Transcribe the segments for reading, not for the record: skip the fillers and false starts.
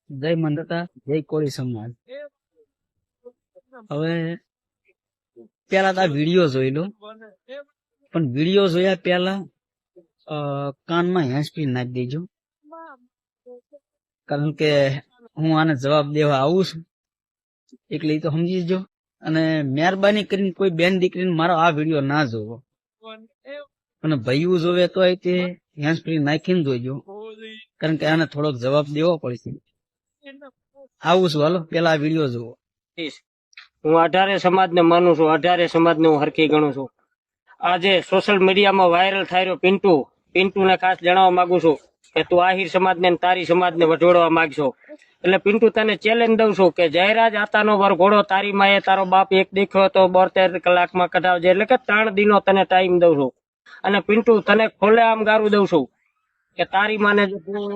જય મંદતા, જય કોળી સમાજ. હવે પેલા તો આ વિડીયો જોઈ લો, પણ વિડીયો જોયા પેલા કાનમાં હેન્ડ સ્પ્રી નાખી દેજો, કારણ કે હું આને જવાબ દેવા આવું છું એટલે એ તો સમજી જો. અને મહેરબાની કરીને કોઈ બેન દીકરીને મારો આ વિડીયો ના જોવો, અને ભાઈઓ જોવે તો તે હેન્ડ સ્પ્રી નાખીને જોઈજો, કારણ કે આને થોડોક જવાબ દેવો પડશે. આવું છું, હાલો પેલા આ વિડીયો જોવો. હું 18 સમાજને માનું છું, 18 સમાજને હું હરખી ગણું છું. આજે સોશિયલ મીડિયામાં વાયરલ થાય રહ્યો પિન્ટુને ખાસ જણાવવા માંગુ છું કે તું આહિર સમાજને તારી સમાજને વઢોળવા માંગશો. એટલે પિન્ટુ તને ચેલેન્જ દઉં છું કે જયરાજ આતાનો વરઘોડો તારી માએ તારો બાપ એક દેખ્યો તો 72 કલાકમાં કઢાવજે. એટલે કે 3 દિનો તને ટાઈમ દઉં છું. અને પિન્ટુ તને ખોલેઆમ ગારું દઉં છું કે તારી માને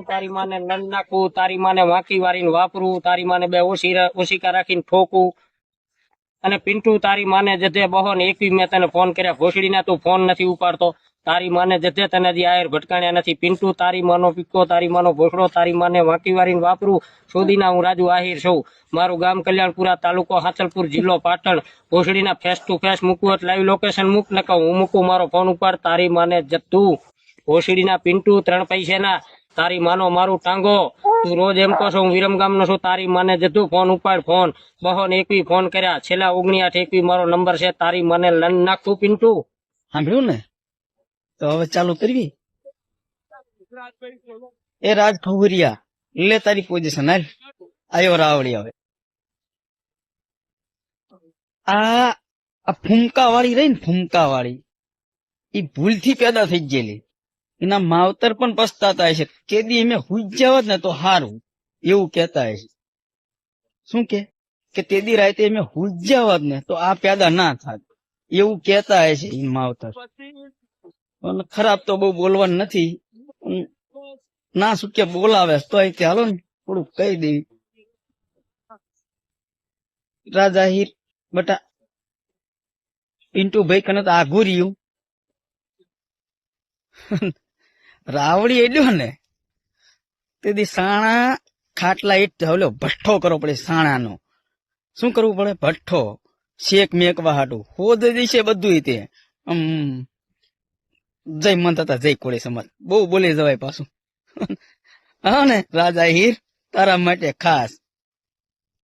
તારી માને નન નાખવું, તારી માને વાંકી વારીને વાપરવું, તારી માને બે ઓશિકા રાખીને ઠોકવું. અને પિન્ટુ તારી માને જધે બહોન એકવી મેં તને ફોન કર્યા, ભોસડીના તું ફોન નથી ઉપાડતો. તારી માને જધે તને હજી આયર ભટકાણ્યા નથી. પિન્ટુ તારી માનો પિક્કો, તારી માનો ભોસડો, તારી માને વાંકી વારીને વાપરું. સુધીના હું રાજુ આહિર છું. મારું ગામ કલ્યાણપુરા, તાલુકો હાંસલપુર, જિલ્લો પાટણ. ભોસડીના ફેસ ટુ ફેસ મૂકવું એટલે લાઈવ લોકેશન મૂક ને કહું હું મૂકું, મારો ફોન ઉપાડ. તારી માને જતું ભોસડીના પિન્ટુ 3 પૈસાના, તારી માનો મારું ટાંગો. તું રોજ એમ કહો છો હું વિરમગામ નો છું, તારી માને જતું ફોન ઉપાડ. ફોન બહોન એકવી ફોન કર્યા, છેલ્લા 19 મારો નંબર છે. તારી માને લન નાખું પિન્ટુ. સાંભળ્યું ને? તો હવે ચાલુ કરવી. એ રાજ ખબરિયા લે તારી પોઝિશન હાલ. આયો રાવડી. હવે આ ફૂમકા વાળી રહી ને, ફૂમકા વાળી એ ભૂલથી પેદા થઈ ગયેલી. એના માવતર પણ પસ્તાતા હશે, કેદી એમે હુજ્જાવત ને તો હારું, એવું કેતા હશે. શું કે તેદી રાતે એમે હુજ્જાવત ને તો આ પેદા ના થાત, એવું કેતા હશે એ માવતર. ખરાબ તો બહુ બોલવાનું નથી, ના શું કે બોલાવે તો હાલો ને થોડુંક કહી દેવી. રાજાહીર બટા પિન્ટુ ભાઈ કને તો આઘું રહ્યું. રાવડી એડ્યો ને તેથી સાણા ખાટલા ઓલો ભઠ્ઠો કરવો પડે. સાણાનો શું કરવું પડે? ભઠ્ઠો શેક મેકવા હાટું હોદ દિશે બધું. તે જય મંતતા, જય કોળી સમાજ. બહુ બોલી જવાય પાછું. હા ને રાજા હીર, તારા માટે ખાસ